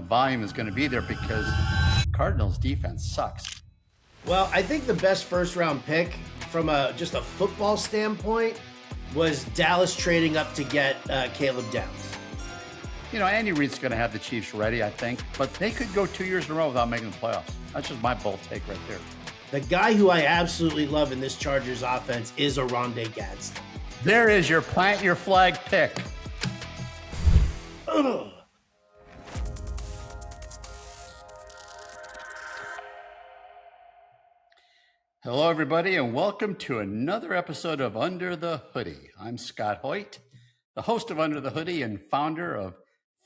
volume is going to be there because Cardinals defense sucks. Well, I think the best first-round pick from just a football standpoint was Dallas trading up to get Caleb Downs. You know, Andy Reid's going to have the Chiefs ready, I think, but they could go 2 years in a row without making the playoffs. That's just my bold take right there. The guy who I absolutely love in this Chargers offense is Oronde Gadsden. There is your plant your flag pick. Ugh. Hello, everybody, and welcome to another episode of Under the Hoodie. I'm Scott Hoyt, the host of Under the Hoodie and founder of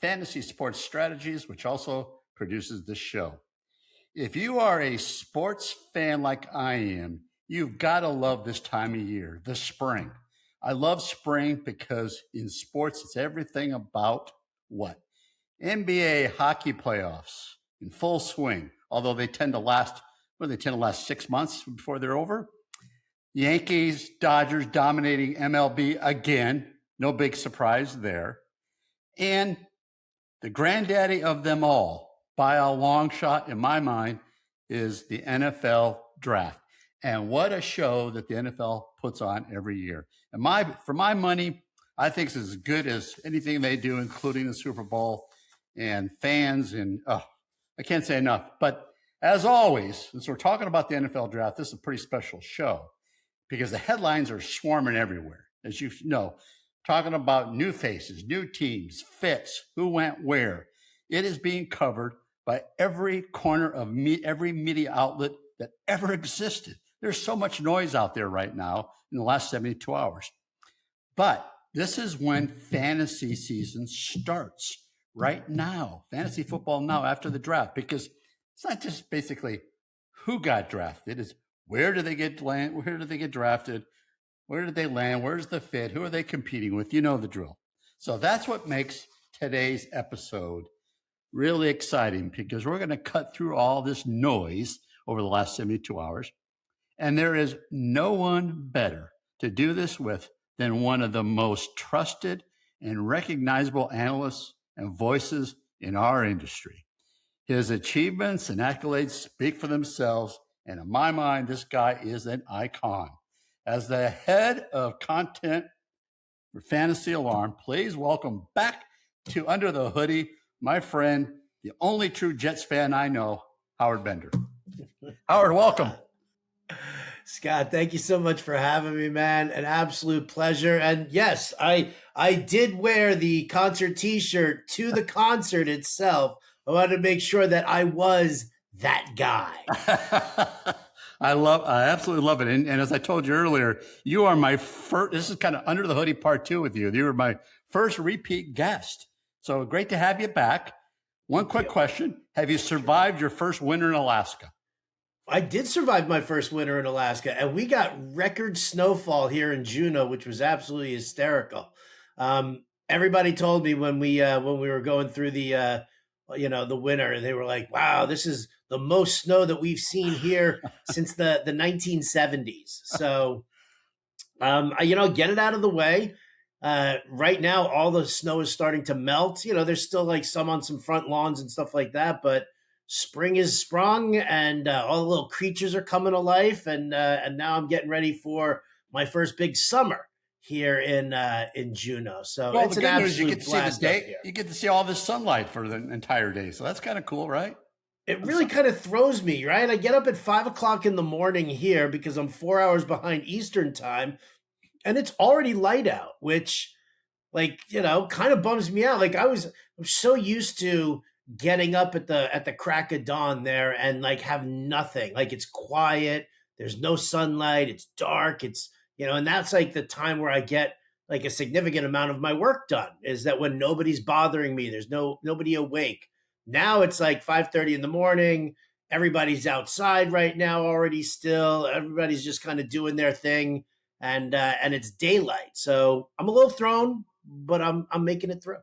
Fantasy Sports Strategies, which also produces this show. If you are a sports fan like I am, you've got to love this time of year, the spring. I love spring because in sports, it's everything about what? NBA hockey playoffs in full swing, although they tend to last 6 months before they're over. Yankees, Dodgers dominating MLB again. No big surprise there. And the granddaddy of them all, by a long shot in my mind, is the NFL draft. And what a show that the NFL puts on every year. And for my money, I think it's as good as anything they do, including the Super Bowl and fans. And I can't say enough. But as always, since we're talking about the NFL draft, this is a pretty special show because the headlines are swarming everywhere. As you know, talking about new faces, new teams, fits, who went where. It is being covered by every corner of every media outlet that ever existed. There's so much noise out there right now in the last 72 hours. But this is when fantasy season starts right now. Fantasy football now after the draft, because it's not just basically who got drafted. It's where do they get drafted? Where did they land? Where's the fit? Who are they competing with? You know the drill. So that's what makes today's episode really exciting, because we're going to cut through all this noise over the last 72 hours. And there is no one better to do this with than one of the most trusted and recognizable analysts and voices in our industry. His achievements and accolades speak for themselves. And in my mind, this guy is an icon. As the head of content for Fantasy Alarm, please welcome back to Under the Hoodie, my friend, the only true Jets fan I know, Howard Bender. Howard, welcome. Scott, thank you so much for having me, man. An absolute pleasure. And yes, I did wear the concert t-shirt to the concert itself. I wanted to make sure that I was that guy. I absolutely love it. And as I told you earlier, you are my first, this is kind of Under the Hoodie part 2 with you. You were my first repeat guest. So great to have you back. One quick question. Have you survived your first winter in Alaska? I did survive my first winter in Alaska, and we got record snowfall here in Juneau, which was absolutely hysterical. Everybody told me when we were going through the winter, and they were like, wow, this is the most snow that we've seen here since the 1970s. So, get it out of the way. Right now, all the snow is starting to melt. You know, there's still like some on some front lawns and stuff like that, but spring is sprung, and all the little creatures are coming to life. And now I'm getting ready for my first big summer here in Juneau. So well, it's the an good news, you absolute get to see the blast day. You get to see all this sunlight for the entire day. So that's kind of cool, right? It really kind of throws me, right? I get up at 5 o'clock in the morning here because I'm 4 hours behind Eastern time, and it's already light out, which, kind of bums me out. Like I'm so used to getting up at the crack of dawn there and have nothing. Like it's quiet. There's no sunlight. It's dark. It's, and that's like the time where I get like a significant amount of my work done, is that when nobody's bothering me, there's nobody awake. Now it's like 5:30 in the morning. Everybody's outside right now already still. Everybody's just kind of doing their thing, and it's daylight. So I'm a little thrown, but I'm making it through.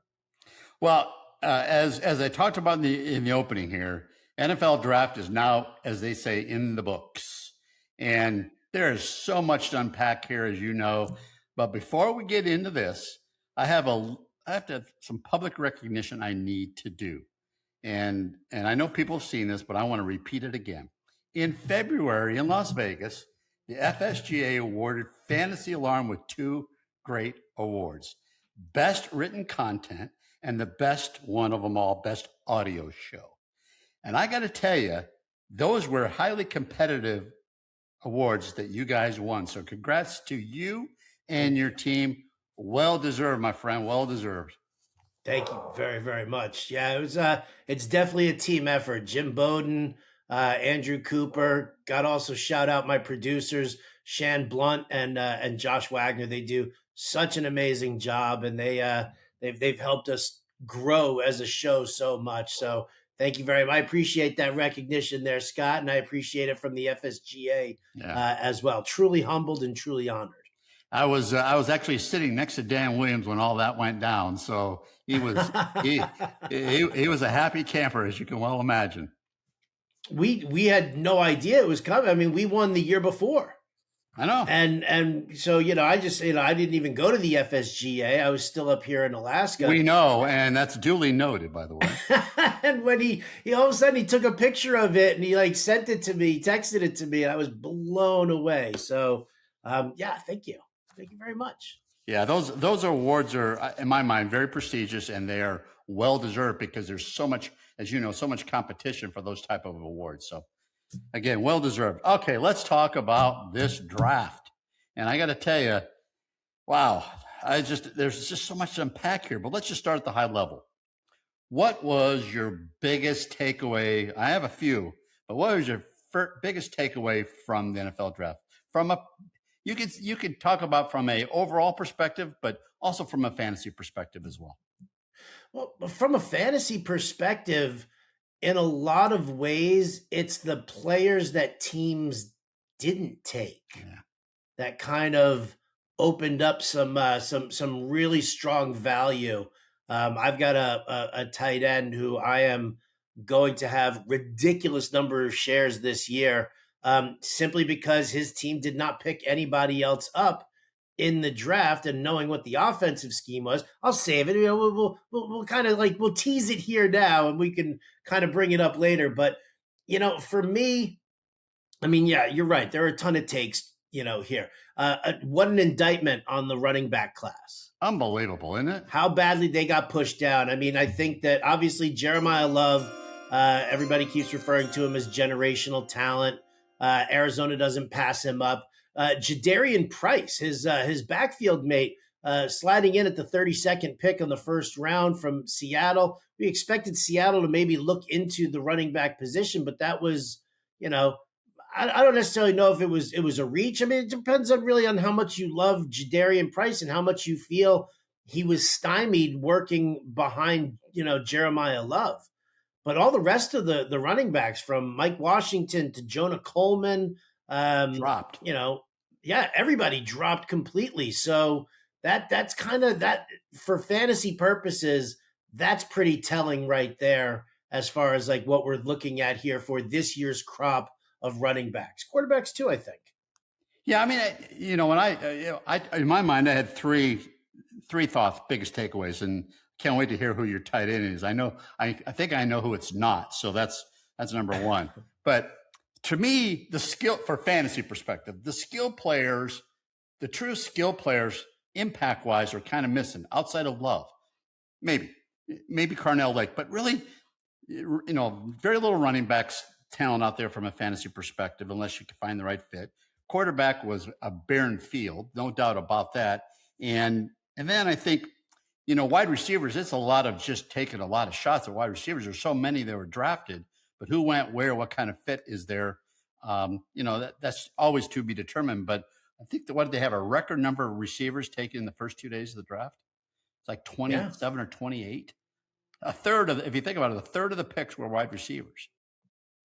Well, as I talked about in the opening here, NFL draft is now, as they say, in the books. And there is so much to unpack here, as you know. But before we get into this, I have some public recognition I need to do. and I know people have seen this, but I want to repeat it again. In February in Las Vegas, the FSGA awarded Fantasy Alarm with 2 great awards: Best Written Content and the best one of them all, Best Audio Show. And I got to tell you, those were highly competitive awards that you guys won. So congrats to you and your team. Well deserved, my friend. Well deserved. Thank you very, very much. Yeah, it was. It's definitely a team effort. Jim Bowden, Andrew Cooper. Got also shout out my producers, Shan Blunt and Josh Wagner. They do such an amazing job, and they've helped us grow as a show so much. So thank you very much. I appreciate that recognition there, Scott, and I appreciate it from the FSGA as well. Truly humbled and truly honored. I was actually sitting next to Dan Williams when all that went down, so he was he was a happy camper, as you can well imagine. We had no idea it was coming. I mean, we won the year before. I know, and so I just I didn't even go to the FSGA. I was still up here in Alaska. We know, and that's duly noted, by the way. And when he all of a sudden he took a picture of it and he sent it to me, texted it to me, and I was blown away. So thank you. Thank you very much. Yeah, those awards are, in my mind, very prestigious, and they are well deserved because there's so much, as you know, so much competition for those type of awards. So, again, well deserved. Okay, let's talk about this draft. And I got to tell you, wow, there's just so much to unpack here. But let's just start at the high level. What was your biggest takeaway? I have a few, but what was your biggest takeaway from the NFL draft? You could talk about from a overall perspective, but also from a fantasy perspective as well. Well, from a fantasy perspective, in a lot of ways, it's the players that teams didn't take that kind of opened up some really strong value. I've got a tight end who I am going to have ridiculous number of shares this year. Simply because his team did not pick anybody else up in the draft, and knowing what the offensive scheme was, I'll save it. We'll kind of we'll tease it here now, and we can kind of bring it up later. But for me, I mean, yeah, you're right. There are a ton of takes, here. What an indictment on the running back class! Unbelievable, isn't it? How badly they got pushed down. I mean, I think that obviously Jeremiyah Love, everybody keeps referring to him as generational talent. Arizona doesn't pass him up. Jadarian Price, his backfield mate, sliding in at the 32nd pick on the first round from Seattle. We expected Seattle to maybe look into the running back position, but that was, I don't necessarily know if it was a reach. I mean, it depends on how much you love Jadarian Price and how much you feel he was stymied working behind, Jeremiyah Love. But all the rest of the running backs, from Mike Washington to Jonah Coleman, dropped. Everybody dropped completely. So that's kind of that for fantasy purposes. That's pretty telling right there as far as what we're looking at here for this year's crop of running backs, quarterbacks too, I think. Yeah, I mean, when I in my mind I had three thoughts, biggest takeaways, and can't wait to hear who your tight end is. I think I know who it's not. So that's number one. But to me, the skill for fantasy perspective, the true skill players, impact wise, are kind of missing outside of Love. Maybe Carnell Lake, but really, very little running backs talent out there from a fantasy perspective, unless you can find the right fit. Quarterback was a barren field, no doubt about that. And then I think, wide receivers, it's a lot of just taking a lot of shots at wide receivers. There's so many that were drafted, but who went where, what kind of fit is there? That's always to be determined. But I think what did they have, a record number of receivers taken in the first 2 days of the draft? It's like 27 or 28. If you think about it, a third of the picks were wide receivers.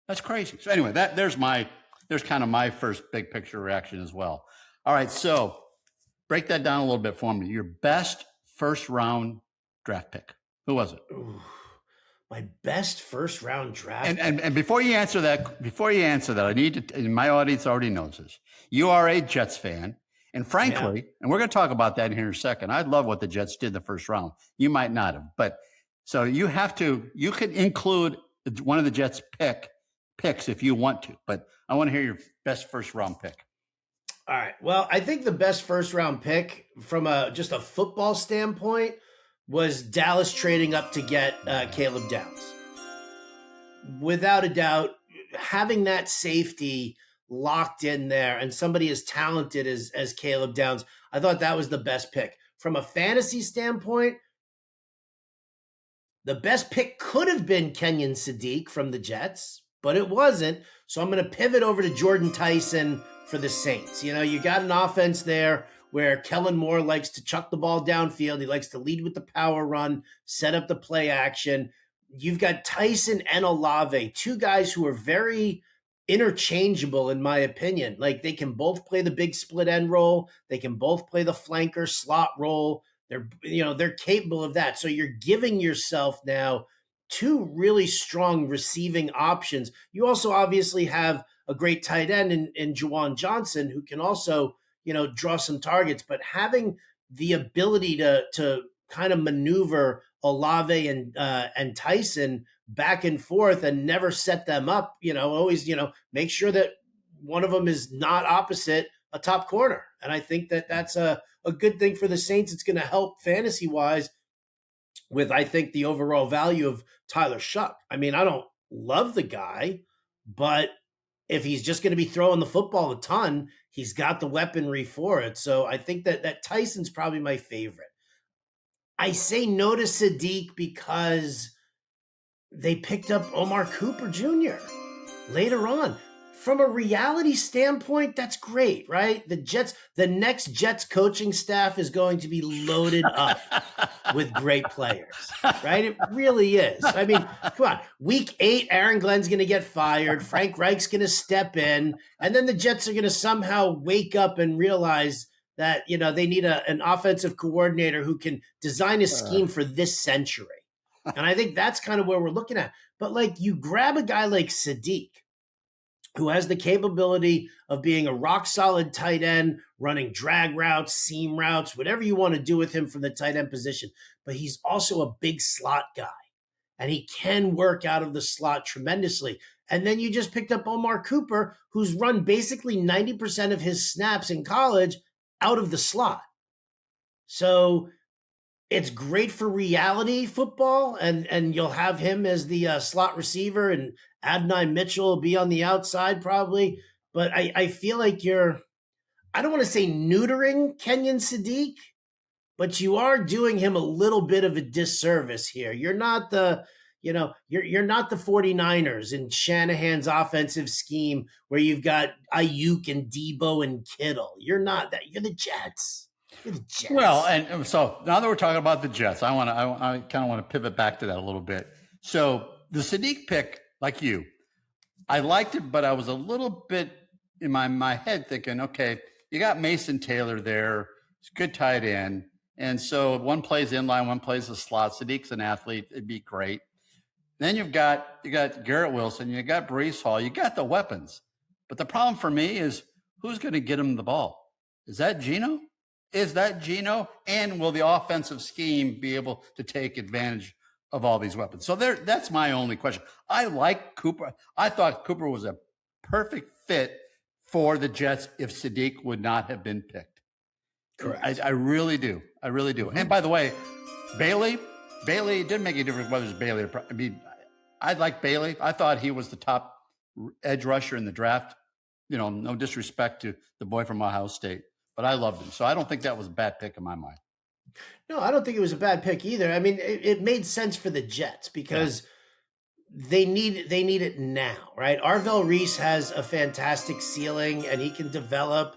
That's crazy. So anyway, there's kind of my first big picture reaction as well. All right, so break that down a little bit for me. Your best first round draft pick. Who was it? Ooh, my best first round draft. And before you answer that, I need to, and my audience already knows this. You are a Jets fan. And frankly, and we're going to talk about that here in a second. I love what the Jets did in the first round. You might not have, but So you could include one of the Jets picks if you want to, but I want to hear your best first round pick. All right. Well, I think the best first round pick from just a football standpoint was Dallas trading up to get Caleb Downs. Without a doubt, having that safety locked in there and somebody as talented as Caleb Downs, I thought that was the best pick. From a fantasy standpoint, the best pick could have been Kenyon Sadiq from the Jets, but it wasn't. So I'm going to pivot over to Jordyn Tyson for the Saints. You know, you got an offense there where Kellen Moore likes to chuck the ball downfield. He likes to lead with the power run, set up the play action. You've got Tyson and Olave, two guys who are very interchangeable in my opinion. Like they can both play the big split end role. They can both play the flanker slot role. They're capable of that. So you're giving yourself now two really strong receiving options. You also obviously have a great tight end in Juwan Johnson who can also, draw some targets, but having the ability to kind of maneuver Olave and Tyson back and forth and never set them up, always, make sure that one of them is not opposite a top corner. And I think that that's a good thing for the Saints. It's going to help fantasy-wise with, I think, the overall value of Tyler Shuck. I mean, I don't love the guy, but if he's just going to be throwing the football a ton, he's got the weaponry for it. So I think that Tyson's probably my favorite. I say no to Sadiq because they picked up Omar Cooper Jr. later on. From a reality standpoint, that's great, right? The next Jets coaching staff is going to be loaded up with great players, right? It really is. I mean, come on. Week 8, Aaron Glenn's going to get fired. Frank Reich's going to step in. And then the Jets are going to somehow wake up and realize that, they need an offensive coordinator who can design a scheme for this century. And I think that's kind of where we're looking at. But like you grab a guy like Sadiq, who has the capability of being a rock-solid tight end, running drag routes, seam routes, whatever you want to do with him from the tight end position. But he's also a big slot guy, and he can work out of the slot tremendously. And then you just picked up Omar Cooper, who's run basically 90% of his snaps in college out of the slot. So it's great for reality football, and you'll have him as the slot receiver, and Adonai Mitchell will be on the outside probably. But I feel like I don't want to say neutering Kenyon Sadiq, but you are doing him a little bit of a disservice here. You're not you're not the 49ers in Shanahan's offensive scheme where you've got Ayuk and Debo and Kittle. You're not that. You're the Jets. Well, and so now that we're talking about the Jets, I kind of want to pivot back to that a little bit. So the Sadiq pick, like you, I liked it, but I was a little bit in my head thinking, okay, you got Mason Taylor there, it's a good tight end, and so one plays inline, one plays the slot. Sadiq's an athlete; it'd be great. Then you got Garrett Wilson, you got Breece Hall, you got the weapons, but the problem for me is who's going to get him the ball? Is that Juneau? And will the offensive scheme be able to take advantage of all these weapons? So that's my only question. I like Cooper. I thought Cooper was a perfect fit for the Jets if Sadiq would not have been picked. Correct. I really do. I really do. Mm-hmm. And by the way, Bailey, it didn't make any difference whether it's Bailey or, I like Bailey. I thought he was the top edge rusher in the draft. No disrespect to the boy from Ohio State, but I loved him. So I don't think that was a bad pick in my mind. No, I don't think it was a bad pick either. I mean, it made sense for the Jets because they need it now, right? Arvell Reese has a fantastic ceiling, and he can develop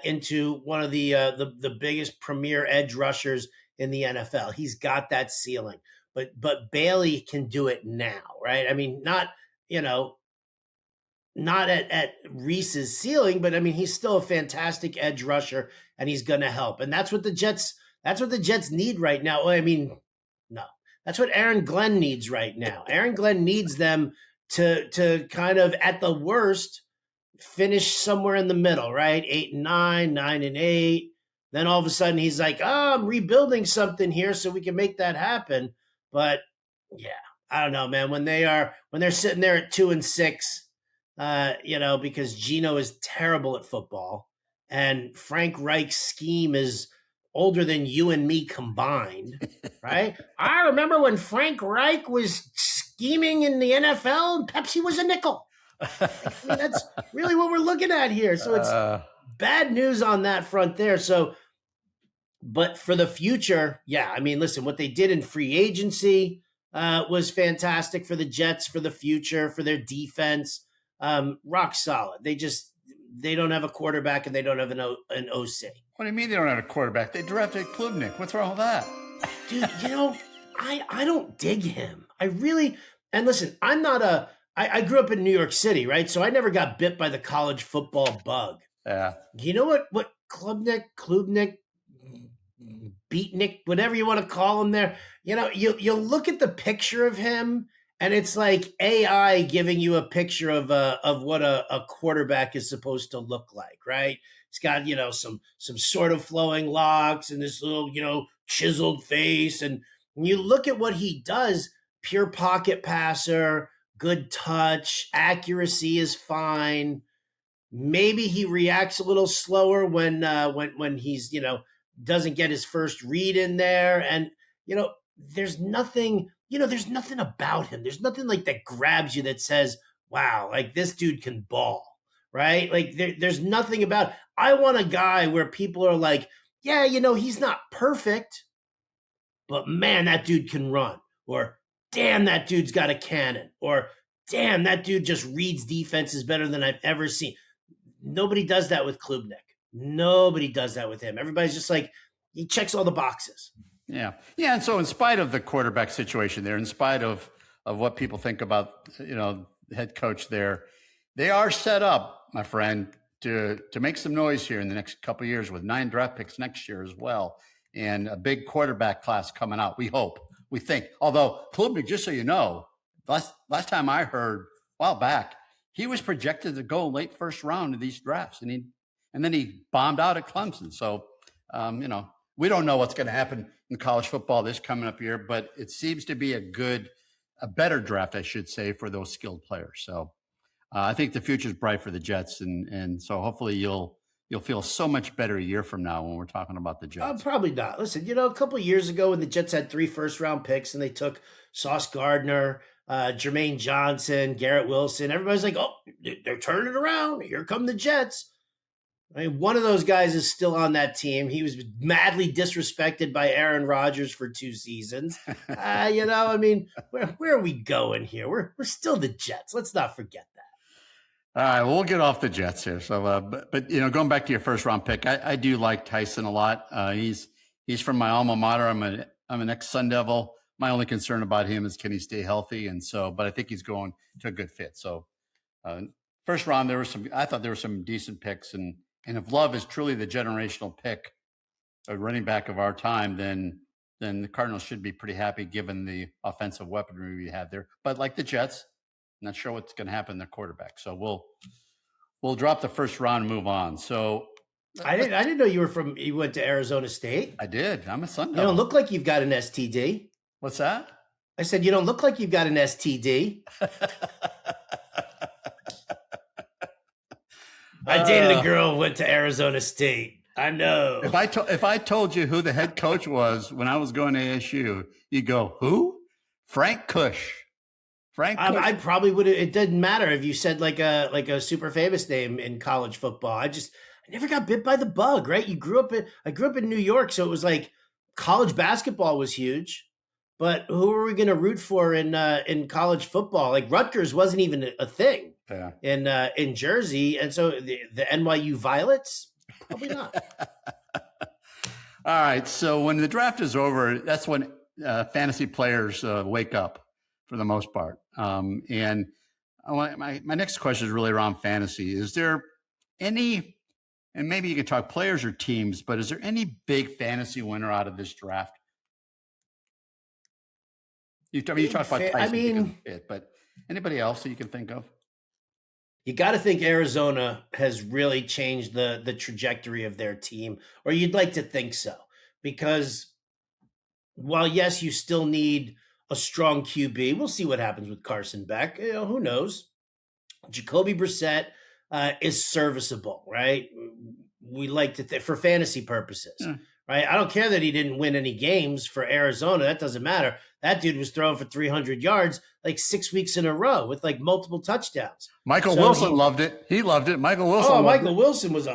into one of the biggest premier edge rushers in the NFL. He's got that ceiling, but Bailey can do it now, right? I mean, not at Reese's ceiling, but I mean, he's still a fantastic edge rusher, and he's going to help. And that's what the Jets need right now. Well, I mean, no, that's what Aaron Glenn needs right now. Aaron Glenn needs them to kind of, at the worst, finish somewhere in the middle, right? 8-9, 9-8. Then all of a sudden he's like, I'm rebuilding something here so we can make that happen. But yeah, I don't know, man. When they're sitting there at 2-6, because Juneau is terrible at football, and Frank Reich's scheme is older than you and me combined, right? I remember when Frank Reich was scheming in the NFL and Pepsi was a nickel. That's really what we're looking at here. So it's bad news on that front there. So, but for the future, yeah, listen, what they did in free agency was fantastic for the Jets, for the future, for their defense. Rock solid. They don't have a quarterback and they don't have an OC. What do you mean they don't have a quarterback? They drafted Klubnik. What's wrong with that? Dude, I don't dig him. And listen, I grew up in New York City, right? So I never got bit by the college football bug. Yeah. You know what Klubnik, Beatnik, whatever you want to call him there, you look at the picture of him and it's like AI giving you a picture of what a quarterback is supposed to look like, right? He's got, some sort of flowing locks and this little, chiseled face. And when you look at what he does, pure pocket passer, good touch, accuracy is fine. Maybe he reacts a little slower when he's, doesn't get his first read in there. And, there's nothing about him. There's nothing like that grabs you that says, wow, like this dude can ball, right? Like there's nothing about, I want a guy where people are like, yeah, he's not perfect, but man, that dude can run, or damn, that dude's got a cannon, or damn, that dude just reads defenses better than I've ever seen. Nobody does that with Klubnik. Nobody does that with him. Everybody's just like, he checks all the boxes. Yeah. Yeah. And so in spite of the quarterback situation there, in spite of what people think about, the head coach there, they are set up, my friend, to make some noise here in the next couple of years with 9 draft picks next year as well. And a big quarterback class coming out. We hope, we think, although Klubnik, just so you know, last time I heard a while back, he was projected to go late first round of these drafts, and then he bombed out at Clemson. So, we don't know what's going to happen in college football this coming up year, but it seems to be a better draft, I should say, for those skilled players. So I think the future is bright for the Jets, and so hopefully you'll feel so much better a year from now when we're talking about the Jets. Probably not. Listen, a couple of years ago when the Jets had 3 first-round picks and they took Sauce Gardner, Jermaine Johnson, Garrett Wilson, everybody's like, oh, they're turning around. Here come the Jets. One of those guys is still on that team. He was madly disrespected by Aaron Rodgers for 2 seasons. Where are we going here? We're still the Jets. Let's not forget that. All right, well, we'll get off the Jets here. So, but going back to your first round pick, I do like Tyson a lot. He's from my alma mater. I'm an ex-Sun Devil. My only concern about him is, can he stay healthy? And so, but I think he's going to a good fit. So, first round, I thought there were some decent picks, and if Love is truly the generational pick, a running back of our time, then the Cardinals should be pretty happy given the offensive weaponry we have there. But like the Jets, not sure what's going to happen to the quarterback. So we'll drop the first round and move on. So I didn't know you went to Arizona State. I did. I'm a Sun Devil. You don't look like you've got an STD. What's that? I said, you don't look like you've got an STD. I dated a girl who went to Arizona State. I know. If I told you who the head coach was when I was going to ASU, you'd go, who? Frank Kush. I probably would have. It didn't matter if you said like a super famous name in college football. I never got bit by the bug, right? I grew up in New York, so it was like college basketball was huge. But who are we going to root for in college football? Like Rutgers wasn't even a thing in Jersey, and so the NYU Violets, probably not. All right, so when the draft is over, that's when fantasy players wake up for the most part. And my next question is really around fantasy. Is there any, and maybe you can talk players or teams, but is there any big fantasy winner out of this draft? You talked about Tyson, but anybody else that you can think of? You got to think Arizona has really changed the trajectory of their team, or you'd like to think so, because while yes, you still need a strong QB. We'll see what happens with Carson Beck. Who knows? Jacoby Brissett is serviceable, right? We like to for fantasy purposes, right? I don't care that he didn't win any games for Arizona. That doesn't matter. That dude was throwing for 300 yards like 6 weeks in a row with like multiple touchdowns. Michael Wilson loved it. He loved it. Michael Wilson was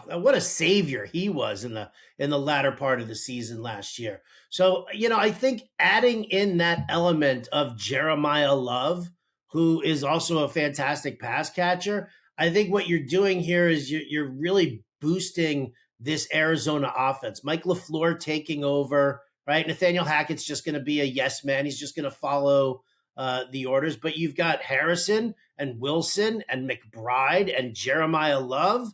what a savior he was in the latter part of the season last year. So, I think adding in that element of Jeremiyah Love, who is also a fantastic pass catcher, I think what you're doing here is you're really boosting this Arizona offense. Mike LaFleur taking over, right? Nathaniel Hackett's just going to be a yes man. He's just going to follow the orders. But you've got Harrison and Wilson and McBride and Jeremiyah Love.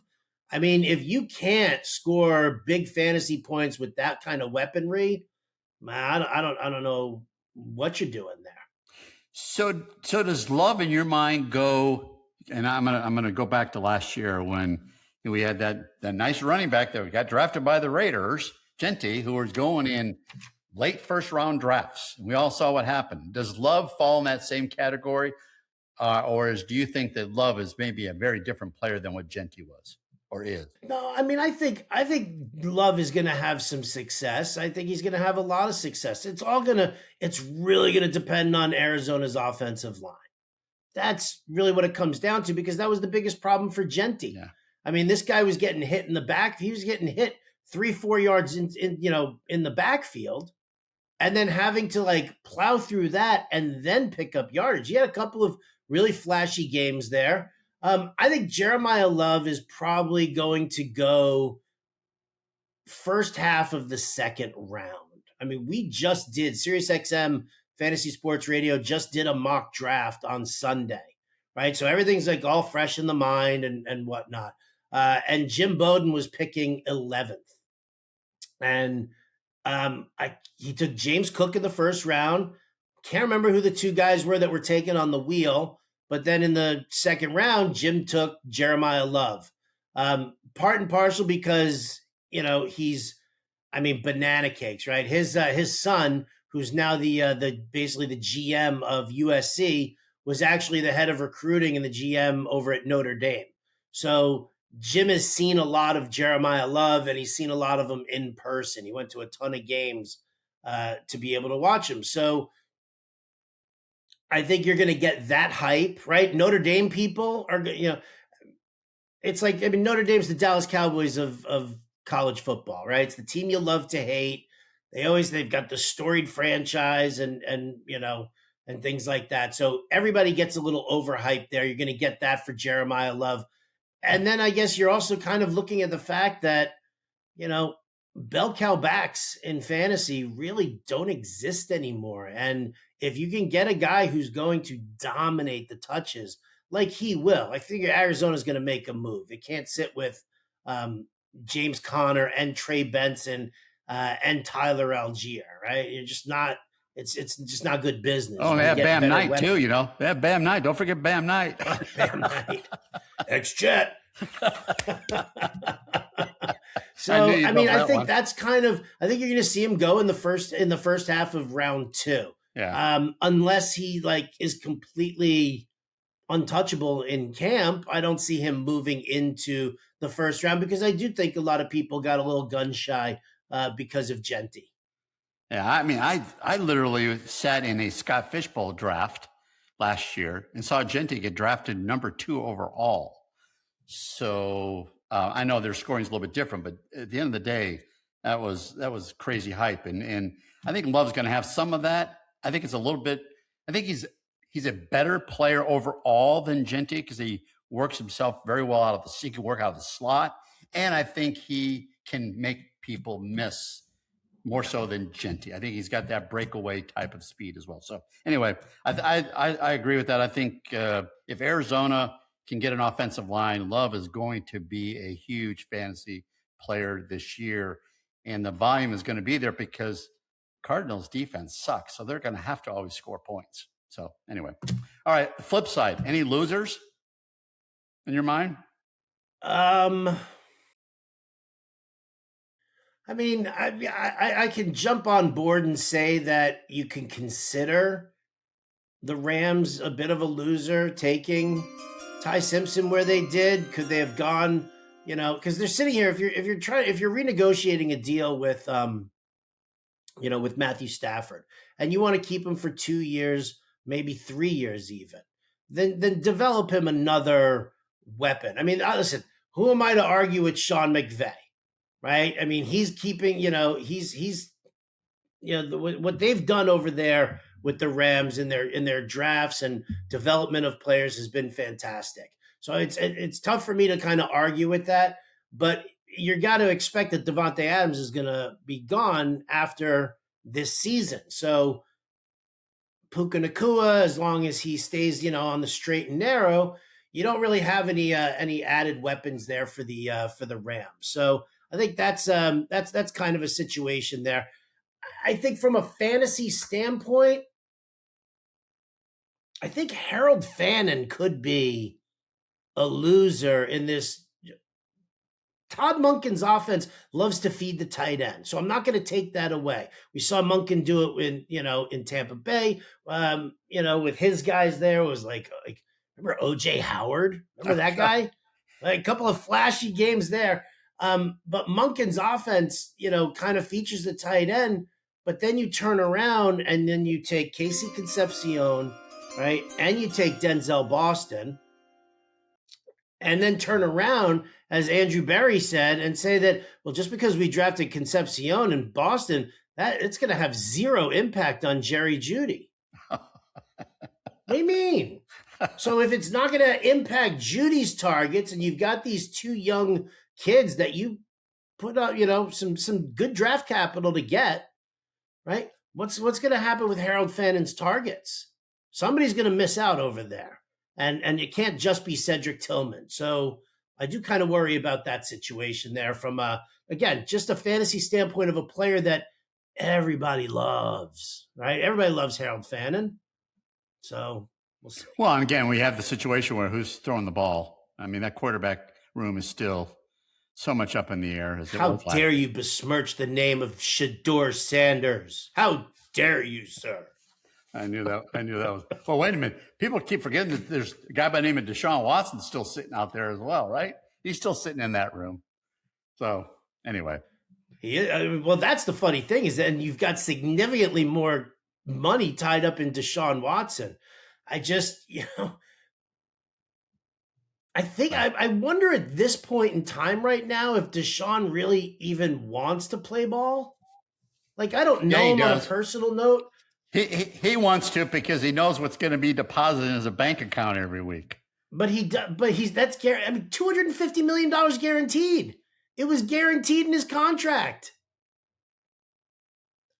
I mean, if you can't score big fantasy points with that kind of weaponry, man, I don't know what you're doing there. So does Love in your mind go? And I'm gonna go back to last year when we had that nice running back that got drafted by the Raiders, Jeanty, who was going in late first round drafts. We all saw what happened. Does Love fall in that same category, or do you think that Love is maybe a very different player than what Jeanty was or is? No, I mean, I think Love is going to have some success. I think he's going to have a lot of success. It's really going to depend on Arizona's offensive line. That's really what it comes down to, because that was the biggest problem for Jeanty. Yeah. I mean, this guy was getting hit in the back. He was getting hit 3-4 yards in the backfield, and then having to like plow through that and then pick up yardage. He had a couple of really flashy games there. I think Jeremiyah Love is probably going to go first half of the second round. I mean, we just did SiriusXM Fantasy Sports Radio just did a mock draft on Sunday, right? So everything's like all fresh in the mind and whatnot. And Jim Bowden was picking 11th. And he took James Cook in the first round. Can't remember who the two guys were that were taken on the wheel. But then in the second round, Jim took Jeremiyah Love. Part and parcel because, he's, banana cakes, right? His son, who's now the basically the GM of USC, was actually the head of recruiting and the GM over at Notre Dame. So Jim has seen a lot of Jeremiyah Love, and he's seen a lot of them in person. He went to a ton of games to be able to watch him. So I think you're going to get that hype, right? Notre Dame people are, it's like, Notre Dame's the Dallas Cowboys of college football, right? It's the team you love to hate. They've got the storied franchise and things like that. So everybody gets a little overhyped there. You're going to get that for Jeremiyah Love. And then I guess you're also kind of looking at the fact that, bell cow backs in fantasy really don't exist anymore. And if you can get a guy who's going to dominate the touches like he will, I figure Arizona's going to make a move. It can't sit with James Conner and Trey Benson and Tyler Algier, right? You're just not. It's just not good business. Oh, they have Bam Knight weapons. Too. They have Bam Knight. Don't forget Bam Knight. Bam Knight, ex-Jet. So I think that's kind of. I think you're going to see him go in the first half of round 2. Yeah. Unless he is completely untouchable in camp, I don't see him moving into the first round, because I do think a lot of people got a little gun shy because of Jeanty. Yeah, I literally sat in a Scott Fishbowl draft last year and saw Jeanty get drafted number 2 overall. So I know their scoring is a little bit different, but at the end of the day, that was crazy hype, and I think Love's going to have some of that. I think it's a little bit. I think he's a better player overall than Jeanty, because he works himself very well he can work out of the slot, and I think he can make people miss more so than Jeanty. I think he's got that breakaway type of speed as well. So anyway, I agree with that. I think if Arizona can get an offensive line, Love is going to be a huge fantasy player this year, and the volume is going to be there because Cardinals defense sucks. So they're going to have to always score points. So anyway, all right. Flip side, any losers in your mind? I mean, I can jump on board and say that you can consider the Rams a bit of a loser taking Ty Simpson where they did. Could they have gone? Because they're sitting here. If you're renegotiating a deal with with Matthew Stafford, and you want to keep him for 2 years, maybe 3 years even, then develop him another weapon. I mean, listen, who am I to argue with Sean McVay, right? I mean, he's keeping, what they've done over there with the Rams in their drafts and development of players has been fantastic. So it's tough for me to kind of argue with that, but you got to expect that Devontae Adams is going to be gone after this season. So Puka Nacua, as long as he stays, on the straight and narrow, you don't really have any added weapons there for the Rams. So I think that's kind of a situation there. I think from a fantasy standpoint, I think Harold Fannin could be a loser in this. Todd Monken's offense loves to feed the tight end, so I'm not going to take that away. We saw Monken do it in Tampa Bay. With his guys there, it was like remember OJ Howard? Remember that guy? Like a couple of flashy games there. But Monken's offense, kind of features the tight end, but then you turn around and then you take Casey Concepcion, right? And you take Denzel Boston, and then turn around, as Andrew Berry said, and say that, well, just because we drafted Concepcion in Boston, that it's going to have zero impact on Jerry Jeudy. What do you mean? So if it's not going to impact Judy's targets, and you've got these two young kids that you put out, some good draft capital to get, right? What's going to happen with Harold Fannin's targets? Somebody's going to miss out over there. And it can't just be Cedric Tillman. So I do kind of worry about that situation there from, again, just a fantasy standpoint of a player that everybody loves, right? Everybody loves Harold Fannin. So we'll see. Well, and again, we have the situation where who's throwing the ball. I mean, that quarterback room is still so much up in the air. How dare you besmirch the name of Shedeur Sanders? How dare you, sir? I knew that was. Well, wait a minute. People keep forgetting that there's a guy by the name of Deshaun Watson still sitting out there as well, right? He's still sitting in that room. So anyway, well, that's the funny thing is that you've got significantly more money tied up in Deshaun Watson. I just, I think I wonder at this point in time right now if Deshaun really even wants to play ball. Like, I don't know him on a personal note. He wants to because he knows what's going to be deposited in his bank account every week. But that's $250 million guaranteed. It was guaranteed in his contract.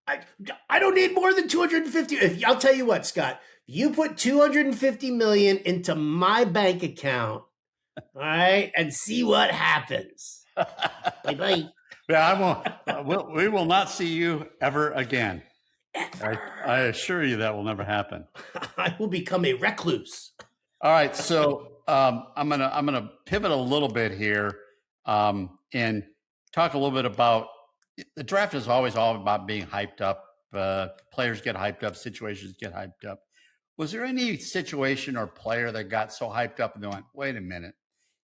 I don't need more than 250. I'll tell you what, Scott, you put 250 million into my bank account, all right, and see what happens. Bye. Yeah, I won't. We will not see you ever again. I assure you that will never happen. I will become a recluse. All right, so I'm gonna pivot a little bit here and talk a little bit about the draft. Is always all about being hyped up. Players get hyped up. Situations get hyped up. Was there any situation or player that got so hyped up and they went, "Wait a minute,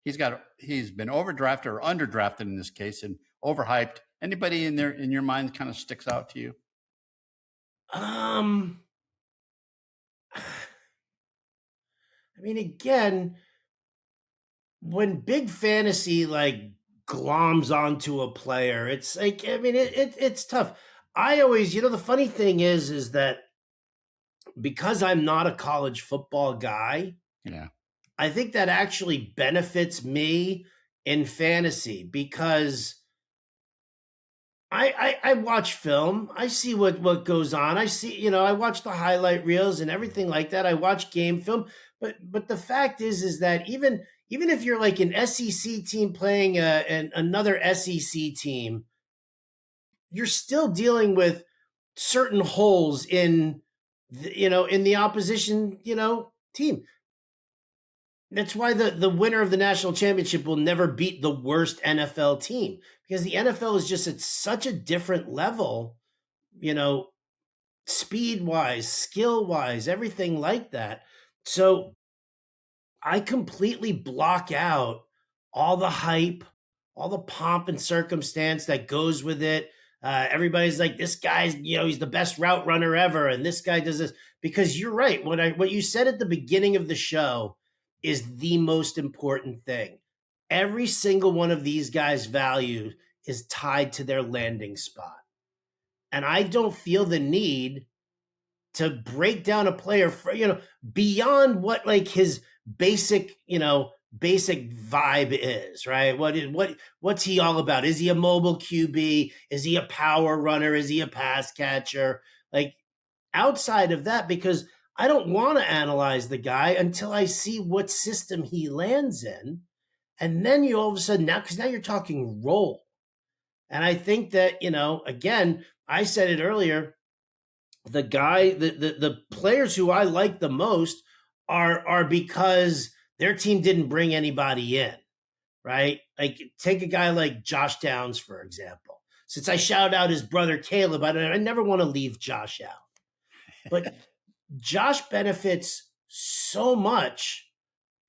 he's been overdrafted or underdrafted in this case and overhyped"? Anybody in your mind kind of sticks out to you? I mean, again, when big fantasy gloms onto a player, it's like, I mean, it's tough. I always, the funny thing is that because I'm not a college football guy, yeah, I think that actually benefits me in fantasy because I watch film. I see what goes on. I see, I watch the highlight reels and everything like that. I watch game film. But the fact is that even if you're like an SEC team playing another SEC team, you're still dealing with certain holes in the opposition, team. That's why the winner of the national championship will never beat the worst NFL team, because the NFL is just at such a different level, you know, speed wise, skill wise, everything like that. So I completely block out all the hype, all the pomp and circumstance that goes with it. Everybody's like, this guy's, he's the best route runner ever, and this guy does this. Because you're right. What you said at the beginning of the show is the most important thing. Every single one of these guys' value is tied to their landing spot. And I don't feel the need to break down a player for, beyond what like his basic vibe is, right? What's he all about? Is he a mobile QB? Is he a power runner? Is he a pass catcher? Like, outside of that, because I don't want to analyze the guy until I see what system he lands in. And then you all of a sudden because now you're talking role. And I think that, again, I said it earlier, the players who I like the most are because their team didn't bring anybody in, right? Like, take a guy like Josh Downs, for example. Since I shout out his brother Caleb, I never want to leave Josh out. But Josh benefits so much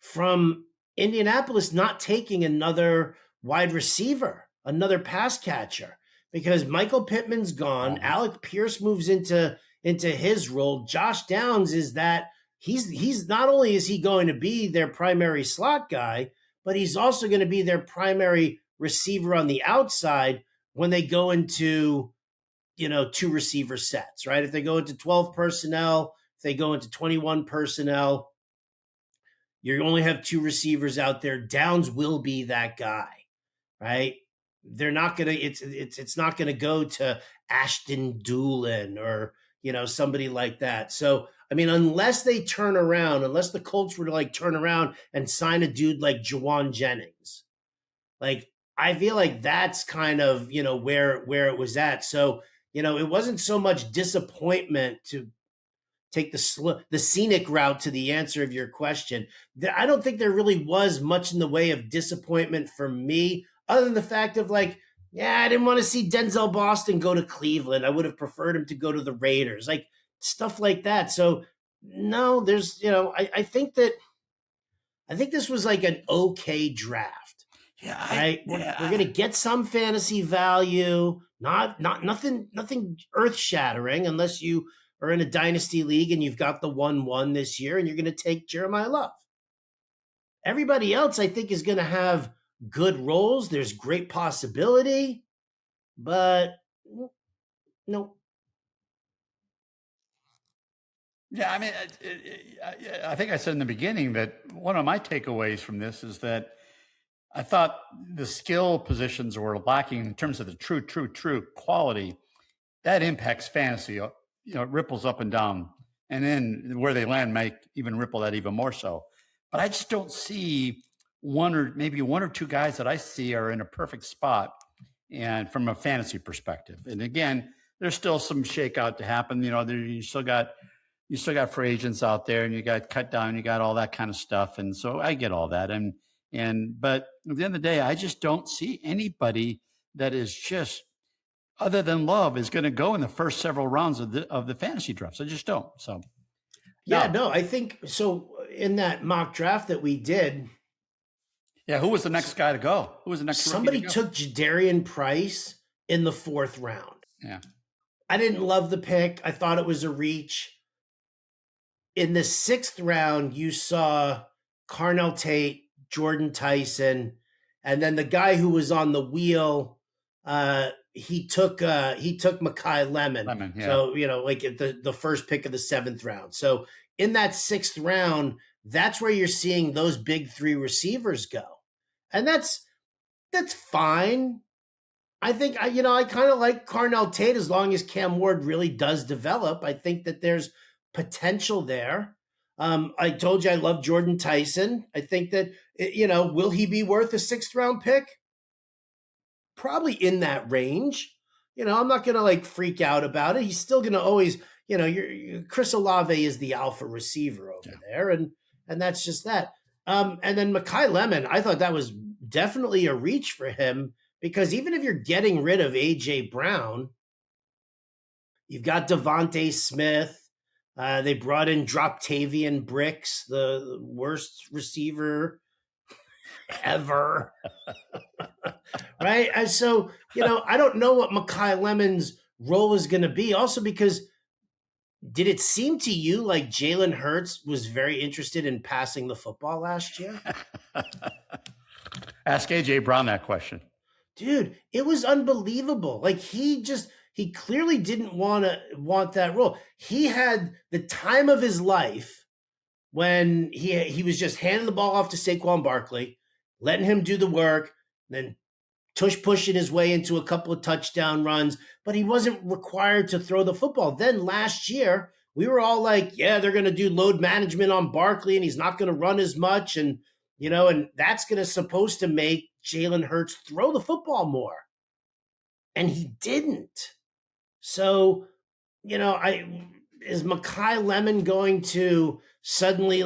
from Indianapolis not taking another wide receiver, another pass catcher, because Michael Pittman's gone. Alec Pierce moves into his role. Josh Downs is that he's not only is he going to be their primary slot guy, but he's also going to be their primary receiver on the outside when they go into, two receiver sets, right? If they go into 12 personnel, if they go into 21 personnel, you only have two receivers out there. Downs will be that guy, right? They're not gonna. It's not gonna go to Ashton Doolin or somebody like that. So I mean, unless they turn around, unless the Colts were to like turn around and sign a dude like Jawan Jennings, like I feel like that's kind of where it was at. So it wasn't so much disappointment to take the scenic route to the answer of your question. I don't think there really was much in the way of disappointment for me, other than the fact of like, yeah, I didn't want to see Denzel Boston go to Cleveland. I would have preferred him to go to the Raiders, like stuff like that. So no, there's, I think this was like an okay draft. Yeah, right. We're gonna get some fantasy value, not nothing earth shattering, unless you are in a dynasty league and you've got the 1-1 this year and you're going to take Jeremiyah Love. Everybody else, I think, is going to have good roles. There's great possibility, but no. Yeah, I mean, I think I said in the beginning that one of my takeaways from this is that I thought the skill positions were lacking in terms of the true quality. That impacts fantasy. It ripples up and down, and then where they land might even ripple that even more so. But I just don't see one or two guys that I see are in a perfect spot, and from a fantasy perspective. And again, there's still some shakeout to happen. You still got free agents out there, and you got cut down, you got all that kind of stuff. And so I get all that. But at the end of the day, I just don't see anybody that is just, other than Love, is going to go in the first several rounds of the fantasy drafts. I just don't. So, yeah, no, I think so. In that mock draft that we did, yeah, who was the next guy to go? Who was the next? Somebody took Jadarian Price in the 4th round. Yeah, I didn't love the pick. I thought it was a reach. In the 6th round, you saw Carnell Tate, Jordan Tyson, and then the guy who was on the wheel. He took Mekhi Lemon. Yeah. So, like at the first pick of the 7th round. So in that 6th round, that's where you're seeing those big 3 receivers go. And that's fine. I think, I kind of like Carnell Tate as long as Cam Ward really does develop. I think that there's potential there. I told you I love Jordan Tyson. I think that, will he be worth a 6th round pick? Probably in that range. I'm not going to like freak out about it. He's still going to always, Chris Olave is the alpha receiver over there. And that's just that. And then Mekhi Lemon, I thought that was definitely a reach for him because even if you're getting rid of A.J. Brown, you've got Devontae Smith. They brought in Droptavian Bricks, the worst receiver ever. Right? And so, I don't know what Mekhi Lemon's role is going to be. Also, because did it seem to you like Jalen Hurts was very interested in passing the football last year? Ask AJ Brown that question. Dude, it was unbelievable. Like he clearly didn't want that role. He had the time of his life when he was just handing the ball off to Saquon Barkley, letting him do the work, then pushing his way into a couple of touchdown runs, but he wasn't required to throw the football. Then last year, we were all like, yeah, they're going to do load management on Barkley and he's not going to run as much. And, and that's supposed to make Jalen Hurts throw the football more. And he didn't. So, is Mekhi Lemon going to suddenly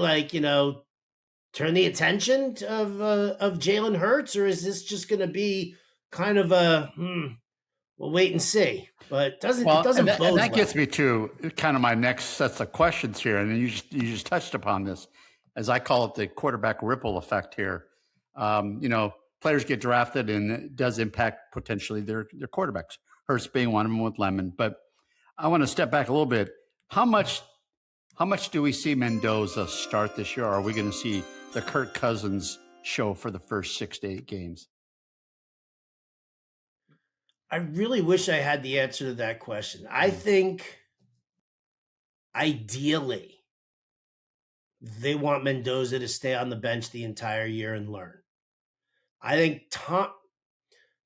turn the attention of Jalen Hurts, or is this just going to be kind of we'll wait and see? But it doesn't bode and that well. Gets me to kind of my next sets of questions here, and you just touched upon this, as I call it, the quarterback ripple effect here. Players get drafted, and it does impact potentially their quarterbacks. Hurts being one of them with Lemon, but I want to step back a little bit. How much do we see Mendoza start this year? Or are we going to see the Kirk Cousins show for the first 6 to 8 games? I really wish I had the answer to that question. I think ideally they want Mendoza to stay on the bench the entire year and learn. I think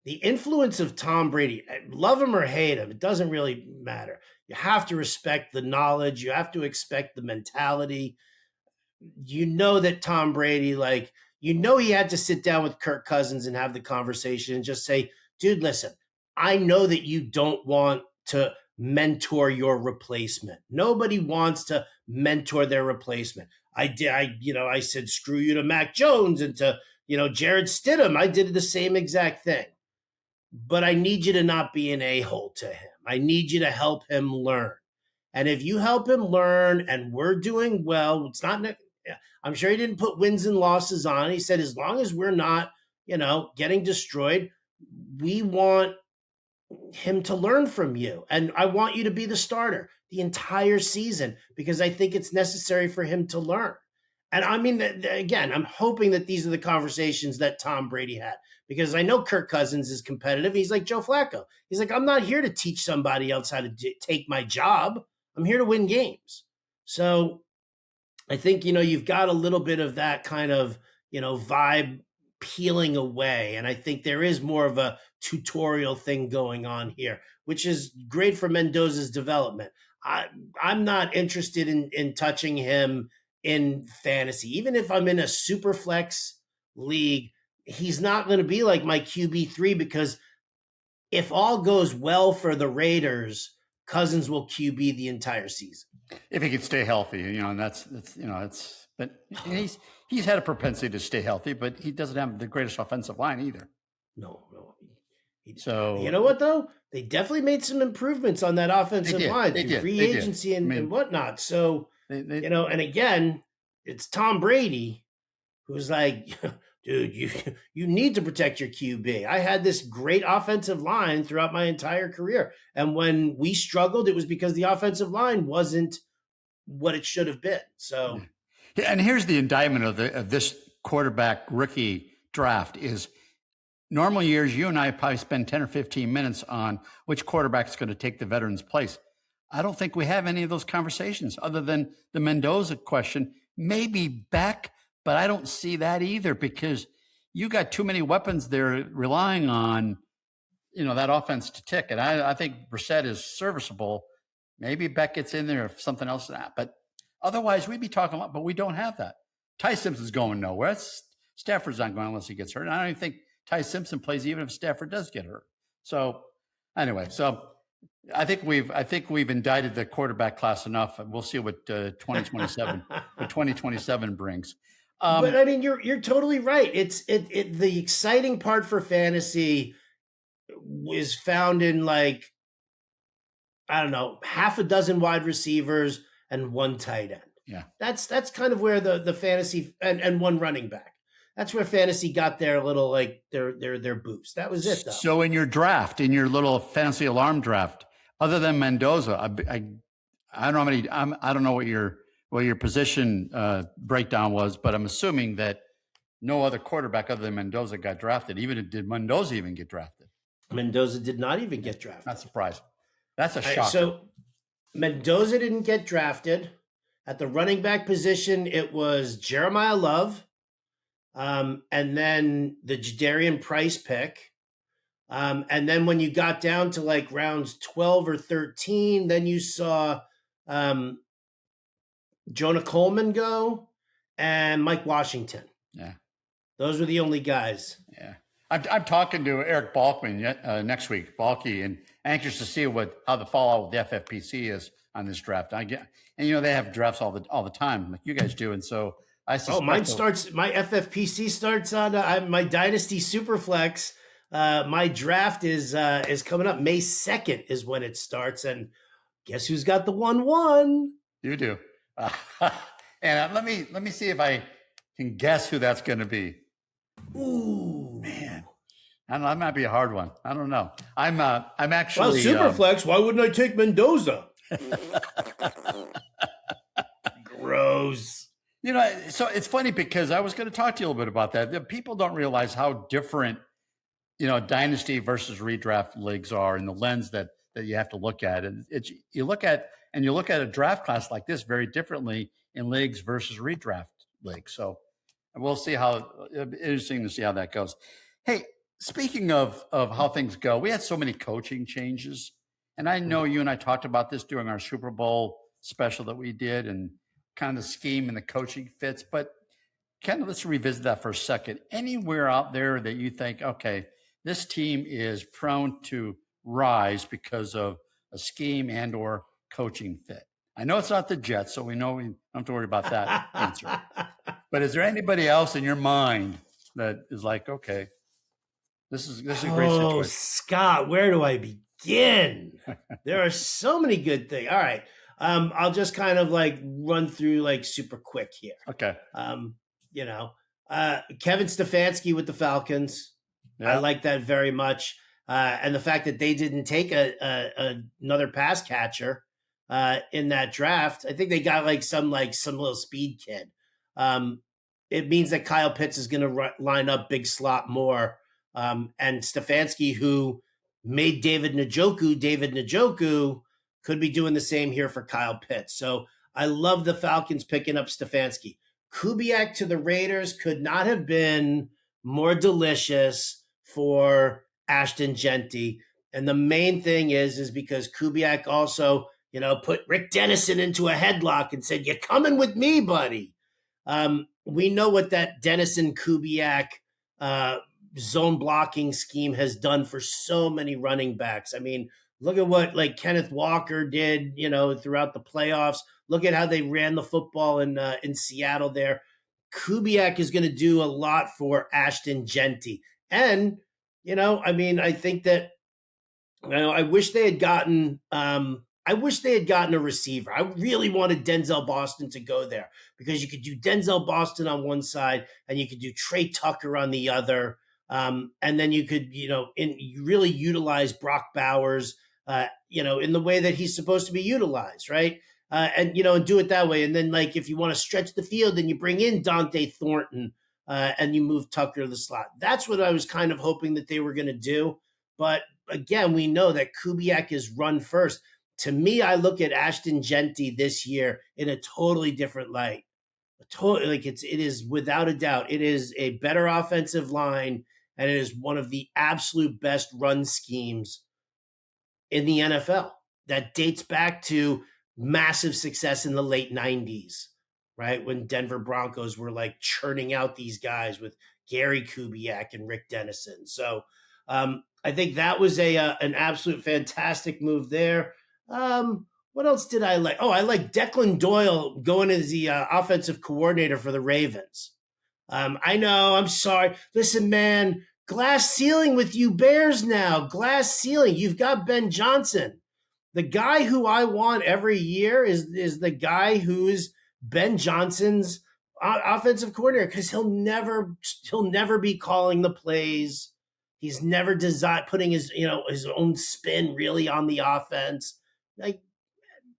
the influence of Tom Brady, love him or hate him, it doesn't really matter. You have to respect the knowledge. You have to expect the mentality. That Tom Brady, he had to sit down with Kirk Cousins and have the conversation and just say, dude, listen, I know that you don't want to mentor your replacement. Nobody wants to mentor their replacement. I said, screw you to Mac Jones and to, Jared Stidham. I did the same exact thing. But I need you to not be an a-hole to him. I need you to help him learn. And if you help him learn and we're doing well, it's not, I'm sure he didn't put wins and losses on. He said, as long as we're not, getting destroyed, we want him to learn from you. And I want you to be the starter the entire season because I think it's necessary for him to learn. And I mean, again, I'm hoping that these are the conversations that Tom Brady had because I know Kirk Cousins is competitive. He's like Joe Flacco. He's like, I'm not here to teach somebody else how to take my job. I'm here to win games. So I think, you've got a little bit of that kind of, vibe peeling away. And I think there is more of a tutorial thing going on here, which is great for Mendoza's development. I'm not interested in touching him in fantasy. Even if I'm in a super flex league, he's not going to be like my QB3 because if all goes well for the Raiders, Cousins will QB the entire season. If he could stay healthy, and that's but he's had a propensity to stay healthy, but he doesn't have the greatest offensive line either. No. So you know what though? They definitely made some improvements on that offensive line through free agency and whatnot. So and again, it's Tom Brady who's like, dude, you need to protect your QB. I had this great offensive line throughout my entire career. And when we struggled, it was because the offensive line wasn't what it should have been. So, and here's the indictment of this quarterback rookie draft is normal years, you and I probably spend 10 or 15 minutes on which quarterback is going to take the veteran's place. I don't think we have any of those conversations other than the Mendoza question, maybe Beck, but I don't see that either because you got too many weapons there relying on, that offense to tick. And I think Brissett is serviceable. Maybe Beck gets in there if something else is that. But otherwise, we'd be talking a lot, but we don't have that. Ty Simpson's going nowhere. Stafford's not going unless he gets hurt. And I don't even think Ty Simpson plays even if Stafford does get hurt. So anyway, I think we've indicted the quarterback class enough. We'll see what 2027 brings. But I mean, you're totally right. It's the exciting part for fantasy is found in like, I don't know, half a dozen wide receivers and one tight end. Yeah. That's kind of where the fantasy and one running back. That's where fantasy got their little like their boost. That was it though. So in your draft, in your little fantasy alarm draft, other than Mendoza, I don't know how many. I don't know what your position breakdown was, but I'm assuming that no other quarterback other than Mendoza got drafted. Did Mendoza even get drafted? Mendoza did not even get drafted. Not surprising. That's a shocker. So Mendoza didn't get drafted. At the running back position, it was Jeremiyah Love, and then the Jadarian Price pick. And then when you got down to like rounds 12 or 13, then you saw Jonah Coleman go and Mike Washington. Yeah. Those were the only guys. Yeah. I'm talking to Eric Balkman next week, Balky, and anxious to see how the fallout with the FFPC is on this draft. And they have drafts all the time, like you guys do, and so I suspect. My FFPC starts on my Dynasty Superflex. My draft is coming up. May 2nd is when it starts, and guess who's got the 1-1? You do. And let me see if I can guess who that's going to be. Ooh, man, I don't know. That might be a hard one. I don't know. I'm actually Superflex. Why wouldn't I take Mendoza? Gross. So it's funny because I was going to talk to you a little bit about that. People don't realize how different, dynasty versus redraft leagues are, and the lens that you have to look at. And you look at a draft class like this very differently in leagues versus redraft leagues. So we'll see interesting to see how that goes. Hey, speaking of how things go, we had so many coaching changes, and I know you and I talked about this during our Super Bowl special that we did, and kind of the scheme and the coaching fits. But kind of let's revisit that for a second. Anywhere out there that you think, okay, this team is prone to rise because of a scheme and or coaching fit? I know it's not the Jets, so we know we don't have to worry about that answer. But is there anybody else in your mind that is like, okay, this is a great situation? Oh, Scott, where do I begin? There are so many good things. All right. I'll just kind of like run through like super quick here. Okay. Kevin Stefanski with the Falcons. Yeah. I like that very much. And the fact that they didn't take another pass catcher in that draft, I think they got like some little speed kid. It means that Kyle Pitts is going to line up big slot more. And Stefanski, who made David Njoku, could be doing the same here for Kyle Pitts. So I love the Falcons picking up Stefanski. Kubiak to the Raiders could not have been more delicious for Ashton Jeanty. And the main thing is because Kubiak also, put Rick Dennison into a headlock and said, "You're coming with me, buddy." We know what that Dennison-Kubiak zone blocking scheme has done for so many running backs. I mean, look at what like Kenneth Walker did, throughout the playoffs. Look at how they ran the football in Seattle there. Kubiak is going to do a lot for Ashton Jeanty. And, I think that, I wish they had gotten a receiver. I really wanted Denzel Boston to go there because you could do Denzel Boston on one side and you could do Trey Tucker on the other. And then you could, really utilize Brock Bowers, in the way that he's supposed to be utilized, right? And do it that way. And then, like, if you want to stretch the field, then you bring in Dante Thornton and you move Tucker to the slot. That's what I was kind of hoping that they were going to do. But again, we know that Kubiak is run first. To me, I look at Ashton Jeanty this year in a totally different light. It is without a doubt, it is a better offensive line, and it is one of the absolute best run schemes in the NFL that dates back to massive success in the late 90s, right? When Denver Broncos were like churning out these guys with Gary Kubiak and Rick Dennison. So I think that was an absolute fantastic move there. What else did I like? Oh, I like Declan Doyle going as the offensive coordinator for the Ravens. I know, I'm sorry. Listen, man, glass ceiling with you Bears now. Glass ceiling. You've got Ben Johnson. The guy who I want every year is the guy who's Ben Johnson's offensive coordinator, because he'll never be calling the plays. He's never putting his own spin really on the offense. Like,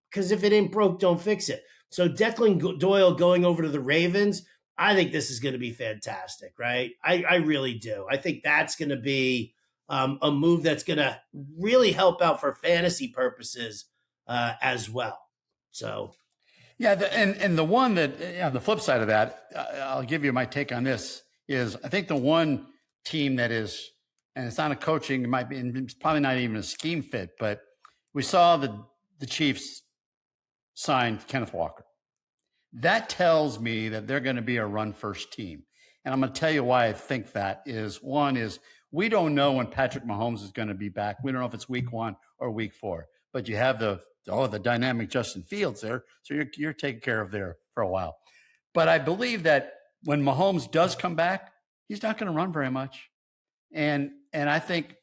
because if it ain't broke, don't fix it. So Declan Doyle going over to the Ravens, I think this is going to be fantastic, right? I really do. I think that's going to be a move that's going to really help out for fantasy purposes as well. So, yeah, and the one that the flip side of that, I'll give you my take on this is I think the one team that is, and it's not a coaching, it might be, and it's probably not even a scheme fit, but we saw the Chiefs sign Kenneth Walker. That tells me that they're going to be a run first team. And I'm going to tell you why I think that is. One is we don't know when Patrick Mahomes is going to be back. We don't know if it's week 1 or week 4, but you have the dynamic Justin Fields there. So you're taken care of there for a while. But I believe that when Mahomes does come back, he's not going to run very much. And I think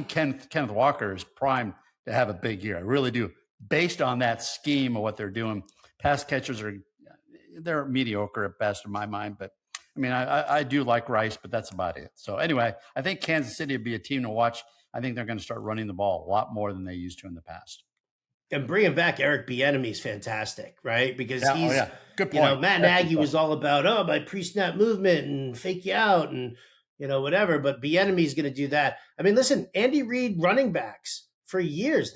Kenneth Walker is primed to have a big year. I really do. Based on that scheme of what they're doing, pass catchers they're mediocre at best in my mind. But I mean, I do like Rice, but that's about it. So anyway, I think Kansas City would be a team to watch. I think they're going to start running the ball a lot more than they used to in the past. And bringing back Eric Bieniemy is fantastic, right? Because he's, good point. Matt Nagy was all about, my pre-snap movement and fake you out and, whatever. But Bieniemy is going to do that. I mean, listen, Andy Reid running backs for years.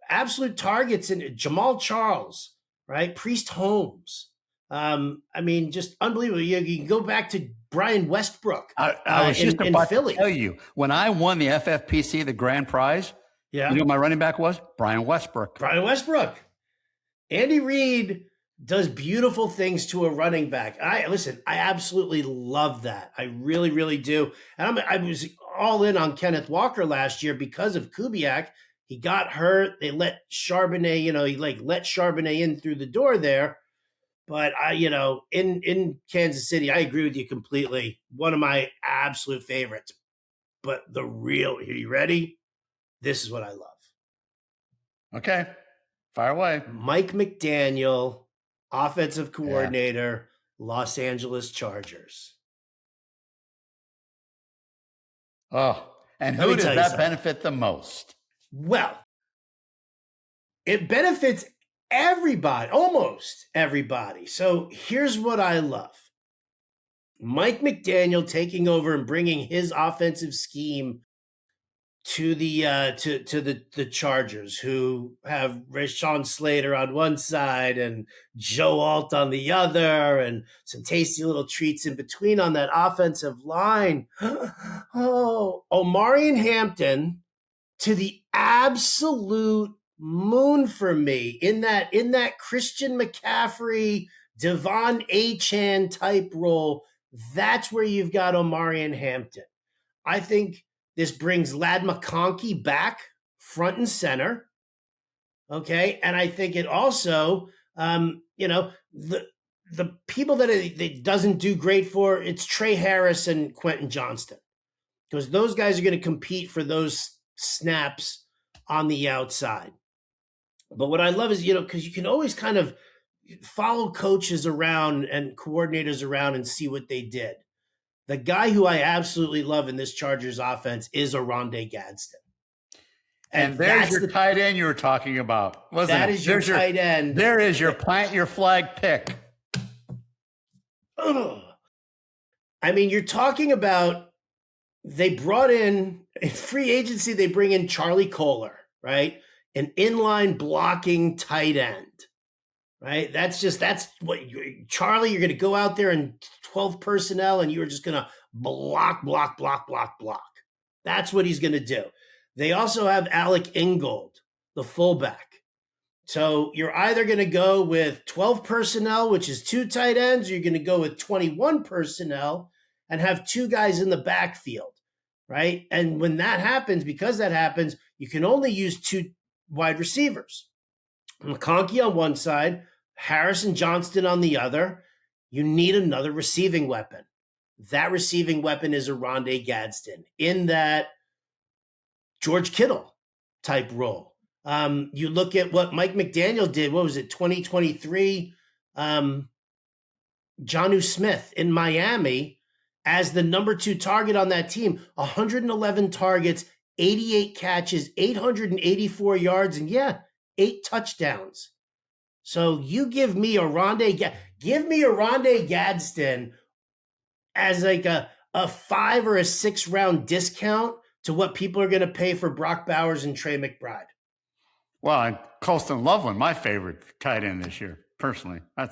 Absolute targets in Jamal Charles, right? Priest Holmes. Just unbelievable. You can go back to Brian Westbrook. I was just about Philly. To tell you, when I won the FFPC, the grand prize, yeah, you know who my running back was? Brian Westbrook. Andy Reid does beautiful things to a running back. I absolutely love that. I really, really do. And I was all in on Kenneth Walker last year because of Kubiak. He got hurt. They let Charbonnet, let Charbonnet in through the door there. But in Kansas City, I agree with you completely. One of my absolute favorites. But are you ready? This is what I love. Okay. Fire away. Mike McDaniel, offensive coordinator, Los Angeles Chargers. Oh, and who does that benefit the most? Well, it benefits everybody, almost everybody. So here's what I love. Mike McDaniel taking over and bringing his offensive scheme to the Chargers, who have Rashawn Slater on one side and Joe Alt on the other, and some tasty little treats in between on that offensive line. Omarion Hampton to the absolute moon for me in that Christian McCaffrey, Devon Achane type role. That's where you've got Omarion Hampton. I think this brings Ladd McConkey back front and center. Okay. And I think it also, the people that it doesn't do great for, it's Trey Harris and Quentin Johnston, because those guys are going to compete for those snaps on the outside. But what I love is, because you can always kind of follow coaches around and coordinators around and see what they did. The guy who I absolutely love in this Chargers offense is Oronde Gadsden. And there's your tight end you were talking about, wasn't it? That is your tight end. There is your plant your flag pick. I mean, you're talking about, they brought in free agency, they bring in Charlie Kohler, right? An inline blocking tight end, right? That's what Charlie, you're going to go out there in 12 personnel and you're just going to block. That's what he's going to do. They also have Alec Ingold, the fullback. So you're either going to go with 12 personnel, which is 2 tight ends, or you're going to go with 21 personnel and have 2 guys in the backfield, right? And when that happens, because that happens, you can only use 2 wide receivers. McConkey on one side, Harris and Johnston on the other. You need another receiving weapon. that receiving weapon is a Rondé Gadsden in that George Kittle type role. You look at what Mike McDaniel did. What was it, 2023? Jonnu Smith in Miami as the number 2 target on that team. 111 targets, 88 catches, 884 yards, and 8 touchdowns. So you give me a Rondé Gadsden as like a 5 or a 6 round discount to what people are going to pay for Brock Bowers and Trey McBride. Well, and Colston Loveland, my favorite tight end this year, personally. I'm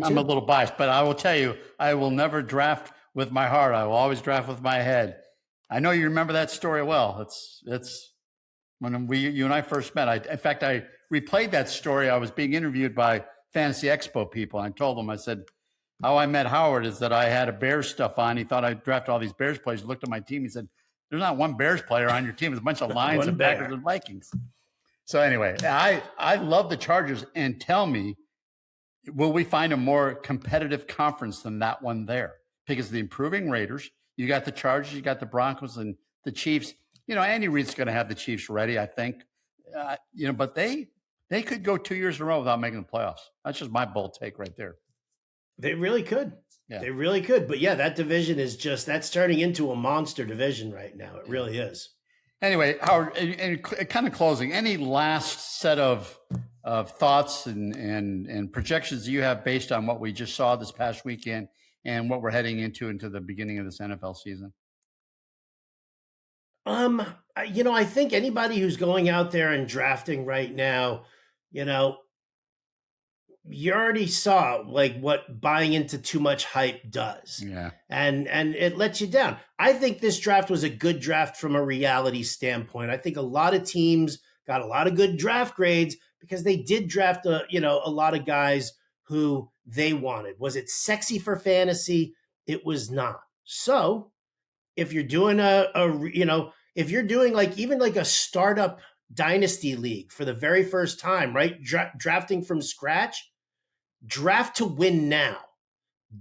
a little biased, but I will tell you, I will never draft with my heart. I will always draft with my head. I know you remember that story well. It's when you and I first met. In fact, I replayed that story. I was being interviewed by Fantasy Expo people. I told them, I said, how I met Howard is that I had a Bears stuff on. He thought I drafted all these Bears players. He looked at my team. He said, there's not one Bears player on your team. There's a bunch of Lions and Packers and Vikings. So anyway, I love the Chargers. And tell me, will we find a more competitive conference than that one there? Because the improving Raiders, you got the Chargers, you got the Broncos and the Chiefs. Andy Reid's going to have the Chiefs ready, I think. But they could go 2 years in a row without making the playoffs. That's just my bold take right there. They really could. Yeah. They really could. But that division is that's turning into a monster division right now. It really is. Anyway, Howard, and kind of closing, any last set of thoughts and projections you have based on what we just saw this past weekend and what we're heading into the beginning of this NFL season? I think anybody who's going out there and drafting right now, you already saw like what buying into too much hype does. Yeah. And it lets you down. I think this draft was a good draft from a reality standpoint. I think a lot of teams got a lot of good draft grades because they did draft a lot of guys who they wanted. Was it sexy for fantasy? It was not. So if you're doing if you're doing like even like a startup dynasty league for the very first time, right? Drafting from scratch, draft to win now.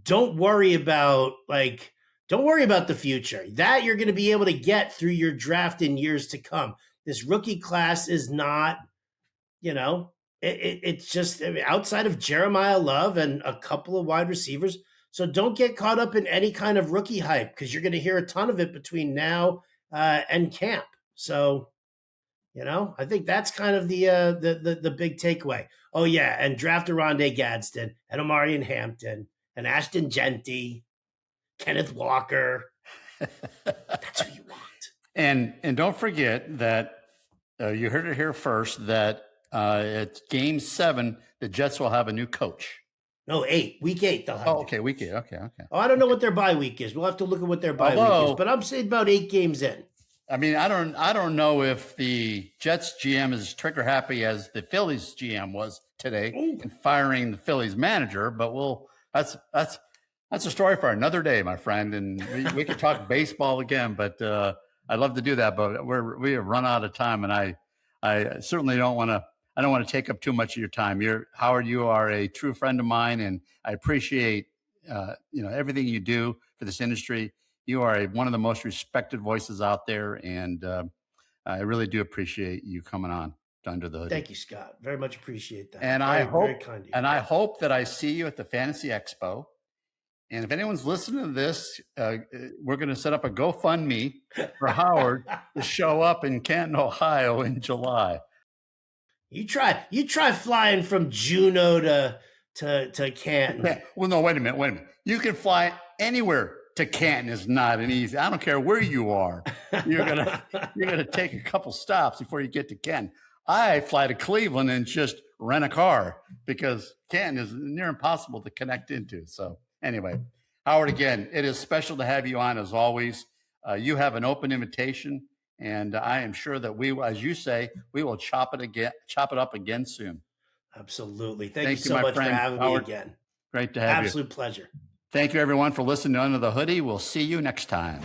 Don't worry about the future. That you're going to be able to get through your draft in years to come. This rookie class is not, it's just outside of Jeremiyah Love and a couple of wide receivers. So don't get caught up in any kind of rookie hype because you're going to hear a ton of it between now and camp. So, I think that's kind of the big takeaway. Oh yeah, and draft a Rondé Gadsden and Omarion Hampton and Ashton Jeanty, Kenneth Walker. That's who you want. And don't forget that you heard it here first that it's Game 7. The Jets will have a new coach. No, 8. Week 8 they'll have. Oh, okay, week 8. Okay. Oh, I don't know what their bye week is. We'll have to look at what their bye week is. But I'm saying about 8 games in. I mean, I don't know if the Jets GM is trigger happy as the Phillies GM was today in firing the Phillies manager, but that's a story for another day, my friend. And we could talk baseball again, but I'd love to do that, but we have run out of time, and I certainly don't want to take up too much of your time. Howard, you are a true friend of mine, and I appreciate everything you do for this industry. You are one of the most respected voices out there, and I really do appreciate you coming on to Under the Hoodie. Thank you, Scott. Very much appreciate that. And I hope that I see you at the Fantasy Expo. And if anyone's listening to this, we're going to set up a GoFundMe for Howard to show up in Canton, Ohio in July. You try flying from Juneau to Canton. Well, no, wait a minute. You can fly anywhere to Canton. Is not an easy. I don't care where you are. You're gonna take a couple stops before you get to Canton. I fly to Cleveland and just rent a car because Canton is near impossible to connect into. So anyway, Howard, again, it is special to have you on as always. You have an open invitation, and I am sure that we, as you say, we will chop it up again soon. Absolutely. Thank you so much for having me again. Great to have you. Absolute pleasure. Thank you, everyone, for listening to Under the Hoodie. We'll see you next time.